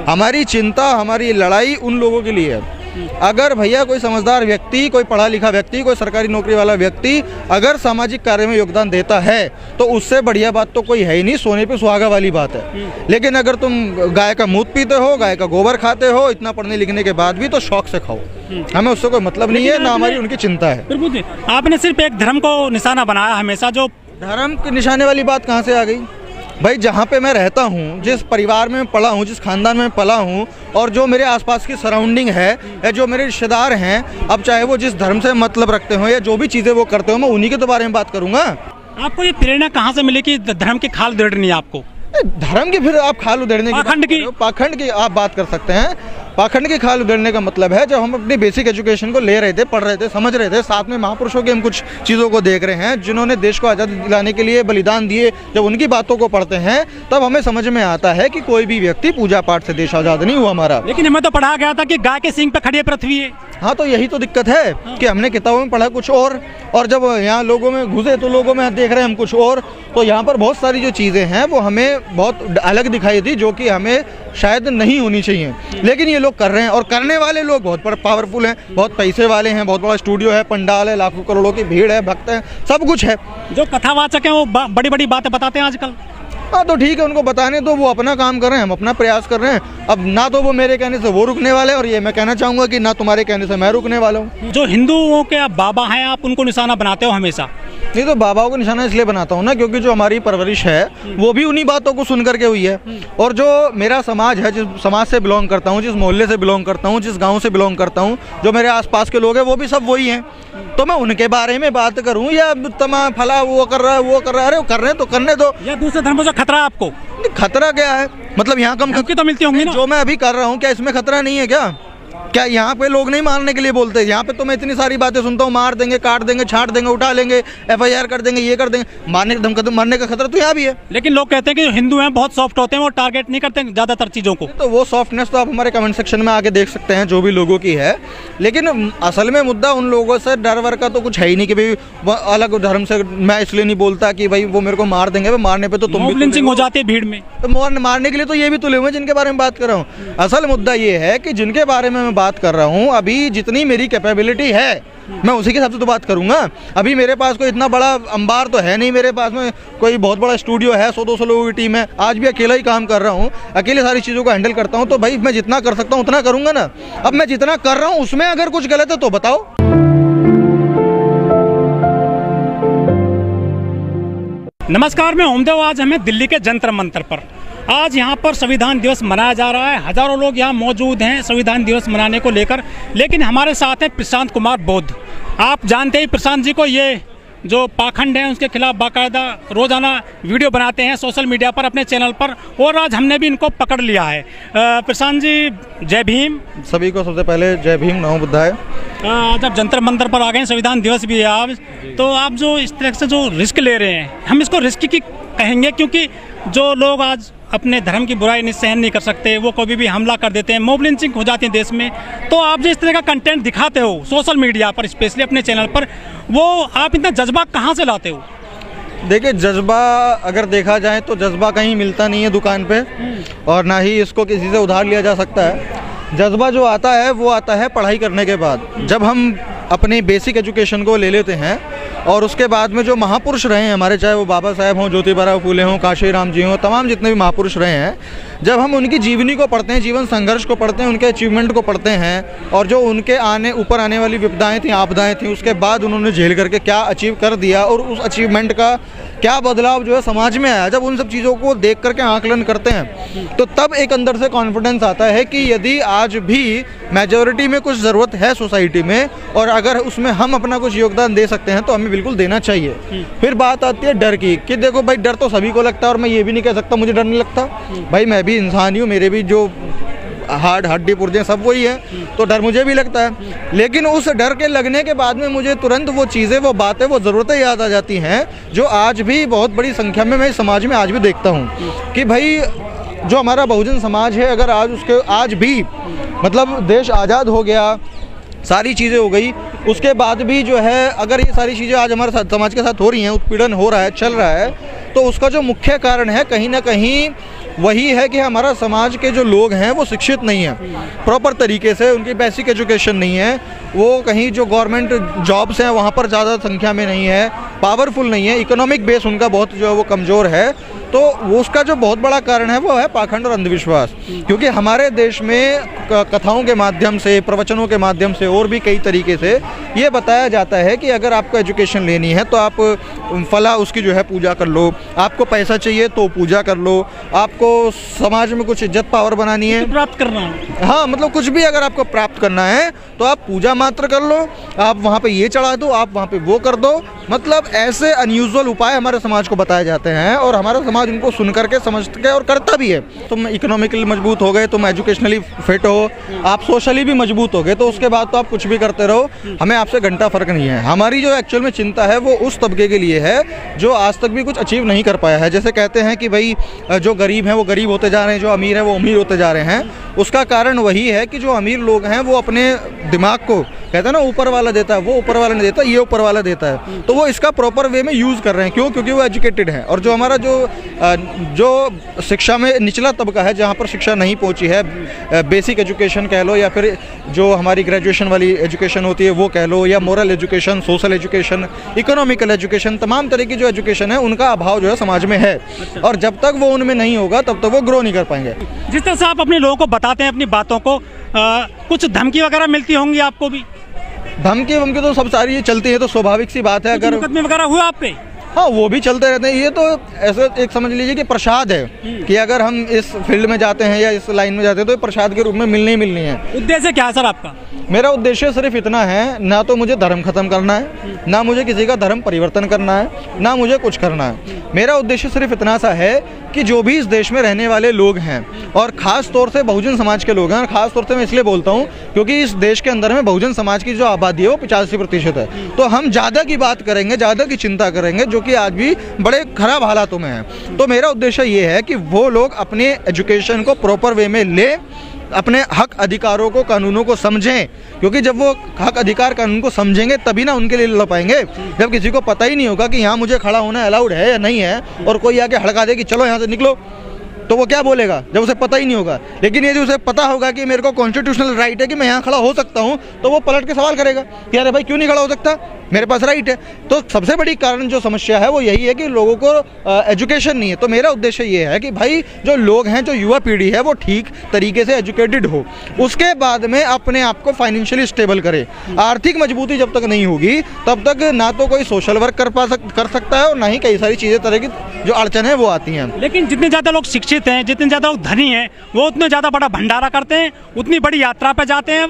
हमारी चिंता, हमारी लड़ाई उन लोगों के लिए है। अगर भैया कोई समझदार व्यक्ति, कोई पढ़ा लिखा व्यक्ति, कोई सरकारी नौकरी वाला व्यक्ति अगर सामाजिक कार्य में योगदान देता है तो उससे बढ़िया बात तो कोई है ही नहीं, सोने पे सुहागा वाली बात है। लेकिन अगर तुम गाय का मूत पीते हो, गाय का गोबर खाते हो, इतना पढ़ने लिखने के बाद भी, तो शौक से खाओ, हमें उससे कोई मतलब नहीं है, ना हमारी उनकी चिंता है। बिल्कुल, आपने सिर्फ एक धर्म को निशाना बनाया हमेशा। जो धर्म के निशाने वाली बात कहाँ से आ गई भाई? जहाँ पे मैं रहता हूँ, जिस परिवार में पला हूँ, जिस खानदान में पला हूँ, और जो मेरे आसपास की सराउंडिंग है या जो मेरे रिश्तेदार हैं, अब चाहे वो जिस धर्म से मतलब रखते हो या जो भी चीज़ें वो करते हो, मैं उन्हीं के तो बारे में बात करूँगा। आपको ये प्रेरणा कहाँ से मिली कि धर्म की खाल उधेड़नी है आपको? धर्म की फिर आप खाल उधेड़ने की, पाखंड की आप बात कर सकते हैं। पाखंड की खाल उधेड़ने का मतलब है जब हम अपनी बेसिक एजुकेशन को ले रहे थे, पढ़ रहे थे, समझ रहे थे, साथ में महापुरुषों की हम कुछ चीज़ों को देख रहे हैं जिन्होंने देश को आज़ादी दिलाने के लिए बलिदान दिए, जब उनकी बातों को पढ़ते हैं तब हमें समझ में आता है कि कोई भी व्यक्ति पूजा पाठ से देश आज़ाद नहीं हुआ हमारा। लेकिन हमें तो पढ़ा गया था कि गाय के सींग पे खड़ी है पृथ्वी है। हाँ, तो यही तो दिक्कत है कि हमने किताबों में पढ़ा कुछ और जब यहाँ लोगों में घुसे तो लोगों में देख रहे हैं हम कुछ और। तो यहाँ पर बहुत सारी जो चीज़ें हैं वो हमें बहुत अलग दिखाई दी, जो कि हमें शायद नहीं होनी चाहिए, लेकिन ये लोग कर रहे हैं। और करने वाले लोग बहुत पावरफुल हैं, बहुत पैसे वाले हैं, बहुत बड़ा स्टूडियो है, पंडाल है, लाखों करोड़ों की भीड़ है, भक्त हैं, सब कुछ है। जो कथावाचक हैं वो बड़ी बड़ी बातें बताते हैं आजकल। हाँ, तो ठीक है, उनको बताने दो, वो अपना काम कर रहे हैं, हम अपना प्रयास कर रहे हैं। अब ना तो वो मेरे कहने से वो रुकने वाले, और ये मैं कहना चाहूँगा कि ना तुम्हारे कहने से मैं रुकने वाला हूँ। जो हिंदुओं के आप बाबा हैं, आप उनको निशाना बनाते हो हमेशा? नहीं, तो बाबाओं को निशाना इसलिए बनाता हूँ ना क्योंकि जो हमारी परवरिश है वो भी उन्हीं बातों को सुन करके हुई है। और जो मेरा समाज है, जिस समाज से बिलोंग करता हूँ, जिस मोहल्ले से बिलोंग करता हूँ, जिस गांव से बिलोंग करता हूँ, जो मेरे आसपास के लोग हैं वो भी सब वही हैं। तो मैं उनके बारे में बात करूँ या तमा फला वो कर रहा है, वो कर रहा है, अरे कर रहे हैं तो करने दो। या दूसरे धर्मों से खतरा आपको? खतरा क्या है? मतलब यहाँ कम की तो मिलती होंगी ना। जो मैं अभी कर रहा हूँ क्या इसमें खतरा नहीं है क्या? क्या यहाँ पे लोग नहीं मारने के लिए बोलते? यहाँ पे तो मैं इतनी सारी बातें सुनता हूँ, मार देंगे, काट देंगे, छाट देंगे, उठा लेंगे, FIR कर देंगे, ये कर देंगे, मरने का खतरा तो यहाँ भी है। लेकिन लोग कहते हैं कि हिंदू हैं बहुत सॉफ्ट होते हैं, वो टारगेट नहीं करते ज्यादातर चीजों को। तो वो सॉफ्टनेस तो आप हमारे कमेंट सेक्शन में आके देख सकते हैं जो भी लोगों की है। लेकिन असल में मुद्दा उन लोगों से डर वर का तो कुछ है ही नहीं कि भाई अलग धर्म से मैं इसलिए नहीं बोलता कि भाई वो मेरे को मार देंगे, मारने पे तो तुम भी लिंचिंग हो जाती है भीड़ में, तो मारने के लिए तो ये भी तुले हुए जिनके बारे में बात कर रहा हूँ। असल मुद्दा ये है कि जिनके बारे में मैं बात कर रहा हूँ, अभी जितनी मेरी कैपेबिलिटी है मैं उसी के हिसाब से तो बात करूंगा। अभी मेरे पास कोई इतना बड़ा अंबार तो है नहीं, मेरे पास में कोई बहुत बड़ा स्टूडियो है, 100-200 लोगों की टीम है, आज भी अकेला ही काम कर रहा हूँ, अकेले सारी चीज़ों को हैंडल करता हूँ। तो भाई मैं जितना कर सकता हूँ उतना करूंगा ना। अब मैं जितना कर रहा हूँ उसमें अगर कुछ गलत है तो बताओ। नमस्कार, मैं ओमदेव। आज हमें दिल्ली के जंतर मंतर पर, आज यहाँ पर संविधान दिवस मनाया जा रहा है। हजारों लोग यहाँ मौजूद हैं संविधान दिवस मनाने को लेकर। लेकिन हमारे साथ हैं प्रशांत कुमार बौद्ध। आप जानते हैं प्रशांत जी को, ये जो पाखंड हैं उसके खिलाफ बाकायदा रोजाना वीडियो बनाते हैं सोशल मीडिया पर, अपने चैनल पर, और आज हमने भी इनको पकड़ लिया है। प्रशांत जी, जय भीम। सभी को सबसे पहले जय भीम, नमो बुद्धाय। आज आप जंतर मंतर पर आ गए, संविधान दिवस भी है आज, तो आप जो इस तरह से जो रिस्क ले रहे हैं, हम इसको रिस्क की कहेंगे क्योंकि जो लोग आज अपने धर्म की बुराई सहन नहीं कर सकते, वो कभी भी हमला कर देते हैं, मॉब लिंचिंग हो जाती है देश में। तो आप जो इस तरह का कंटेंट दिखाते हो सोशल मीडिया पर, स्पेशली अपने चैनल पर, वो आप इतना जज्बा कहाँ से लाते हो? देखिए, जज्बा अगर देखा जाए तो जज्बा कहीं मिलता नहीं है दुकान पे, और ना ही इसको किसी से उधार लिया जा सकता है। जज्बा जो आता है वो आता है पढ़ाई करने के बाद, जब हम अपनी बेसिक एजुकेशन को ले लेते हैं और उसके बाद में जो महापुरुष रहे हैं हमारे, चाहे वो बाबा साहेब हों, ज्योतिबा फूले हों, काशी राम जी हों, तमाम जितने भी महापुरुष रहे हैं, जब हम उनकी जीवनी को पढ़ते हैं, जीवन संघर्ष को पढ़ते हैं, उनके अचीवमेंट को पढ़ते हैं, और जो उनके ऊपर आने वाली विपदाएं थी, आपदाएं थी, उसके बाद उन्होंने झेल करके क्या अचीव कर दिया और उस अचीवमेंट का क्या बदलाव जो है समाज में आया, जब उन सब चीज़ों को देख करके आकलन करते हैं तो तब एक अंदर से कॉन्फिडेंस आता है कि यदि आज भी मेजॉरिटी में कुछ ज़रूरत है सोसाइटी में, और अगर उसमें हम अपना कुछ योगदान दे सकते हैं तो हमें बिल्कुल देना चाहिए। फिर बात आती है डर की, कि देखो भाई, डर तो सभी को लगता है, और मैं ये भी नहीं कह सकता मुझे डर नहीं लगता। भाई मैं भी इंसान ही हूँ, मेरे भी जो हड्डी पुर्जे सब वही है, तो डर मुझे भी लगता है। लेकिन उस डर के लगने के बाद में मुझे तुरंत वो चीज़ें, वो बातें, वो ज़रूरतें याद आ जाती हैं जो आज भी बहुत बड़ी संख्या में मैं समाज में आज भी देखता हूँ कि भाई जो हमारा बहुजन समाज है, अगर आज भी मतलब देश आज़ाद हो गया, सारी चीज़ें हो गई, उसके बाद भी जो है अगर ये सारी चीज़ें आज हमारे साथ समाज के साथ हो रही हैं, उत्पीड़न हो रहा है, चल रहा है, तो उसका जो मुख्य कारण है कहीं ना कहीं वही है कि हमारा समाज के जो लोग हैं वो शिक्षित नहीं है प्रॉपर तरीके से, उनकी बेसिक एजुकेशन नहीं है, वो कहीं जो गवर्नमेंट जॉब्स हैं वहाँ पर ज़्यादा संख्या में नहीं है, पावरफुल नहीं है, इकोनॉमिक बेस उनका बहुत जो है वो कमज़ोर है। तो वो उसका जो बहुत बड़ा कारण है वो है पाखंड और अंधविश्वास। क्योंकि हमारे देश में कथाओं के माध्यम से, प्रवचनों के माध्यम से और भी कई तरीके से ये बताया जाता है कि अगर आपको एजुकेशन लेनी है तो आप फला उसकी जो है पूजा कर लो, आपको पैसा चाहिए तो पूजा कर लो, आपको समाज में कुछ इज्जत पावर बनानी है, प्राप्त करना है, हाँ मतलब कुछ भी अगर आपको प्राप्त करना है तो आप पूजा मात्र कर लो, आप वहाँ पे ये चढ़ा दो, आप वहाँ पे वो कर दो। मतलब ऐसे अनयूजुअल उपाय हमारे समाज को बताए जाते हैं और हमारा समाज उनको सुन करके समझ के और करता भी है। तुम इकोनॉमिकली मजबूत हो गए, तुम एजुकेशनली फिट हो, आप सोशली भी मजबूत हो गए, तो उसके बाद तो आप कुछ भी करते रहो, हमें आपसे घंटा फर्क नहीं है। हमारी जो एक्चुअल में चिंता है वो उस तबके के लिए है जो आज तक भी कुछ अचीव नहीं कर पाया है। जैसे कहते हैं कि भाई जो गरीब हैं वो गरीब होते जा रहे हैं, जो अमीर हैं वो अमीर होते जा रहे हैं। उसका कारण वही है कि जो अमीर लोग हैं वो अपने दिमाग को, कहते हैं ना ऊपर वाला देता है, वो ऊपर वाला नहीं देता, ये ऊपर वाला देता है, तो वो इसका प्रॉपर वे में यूज़ कर रहे हैं। क्यों? क्योंकि वो एजुकेटेड हैं। और जो हमारा जो शिक्षा में निचला तबका है, जहाँ पर शिक्षा नहीं पहुँची है, बेसिक एजुकेशन कह लो या फिर जो हमारी ग्रेजुएशन वाली एजुकेशन होती है वो कह लो, या moral education, social education, economical education, तमाम तरह की जो एजुकेशन है उनका अभाव जो है समाज में है। और जब तक वो उनमें नहीं होगा तब तक वो ग्रो नहीं कर पाएंगे। जिस तरह से आप अपने लोगों को बताते हैं अपनी बातों को, कुछ धमकी वगैरह मिलती होंगी आपको भी? धमकी वमकी तो सब सारी ये चलती है, तो स्वाभाविक सी बात है। अगर मुकदमे वगैरह हुए आप पे? हाँ, वो भी चलते रहते हैं। ये तो ऐसे एक समझ लीजिए कि प्रसाद है कि अगर हम इस फील्ड में जाते हैं या इस लाइन में जाते हैं तो ये प्रसाद के रूप में मिलनी ही मिलनी है। उद्देश्य क्या है सर आपका? मेरा उद्देश्य सिर्फ इतना है, ना तो मुझे धर्म खत्म करना है, ना मुझे किसी का धर्म परिवर्तन करना है, ना मुझे कुछ करना है। मेरा उद्देश्य सिर्फ इतना सा है कि जो भी इस देश में रहने वाले लोग हैं, और ख़ास तौर से बहुजन समाज के लोग हैं, और ख़ास तौर से मैं इसलिए बोलता हूँ क्योंकि इस देश के अंदर में बहुजन समाज की जो आबादी है वो 85% है, तो हम ज़्यादा की बात करेंगे, ज़्यादा की चिंता करेंगे, जो कि आज भी बड़े खराब हालातों में है। तो मेरा उद्देश्य ये है कि वो लोग अपने एजुकेशन को प्रॉपर वे में ले, अपने हक अधिकारों को, कानूनों को समझें, क्योंकि जब वो हक अधिकार कानून को समझेंगे तभी ना उनके लिए लड़ पाएंगे। जब किसी को पता ही नहीं होगा कि यहाँ मुझे खड़ा होना अलाउड है या नहीं है, और कोई आके हड़का दे कि चलो यहाँ से निकलो, तो वो क्या बोलेगा जब उसे पता ही नहीं होगा। लेकिन यदि उसे पता होगा कि मेरे को कॉन्स्टिट्यूशनल राइट है कि मैं यहाँ खड़ा हो सकता हूँ, तो वो पलट के सवाल करेगा कि अरे भाई क्यों नहीं खड़ा हो सकता, मेरे पास राइट है। तो सबसे बड़ी कारण जो समस्या है वो यही है कि लोगों को एजुकेशन नहीं है। तो मेरा उद्देश्य ये है कि भाई जो लोग हैं, जो युवा पीढ़ी है वो ठीक तरीके से एजुकेटेड हो, उसके बाद में अपने आप को फाइनेंशियली स्टेबल करे। आर्थिक मजबूती जब तक नहीं होगी तब तक ना तो कोई सोशल वर्क कर सकता है, और ना ही कई सारी चीज़ें तरह की जो अड़चन है वो आती हैं। लेकिन जितने ज़्यादा लोग शिक्षित हैं, जितने ज़्यादा लोग धनी हैं, वो उतने ज़्यादा बड़ा भंडारा करते हैं, उतनी बड़ी यात्रा पर जाते हैं,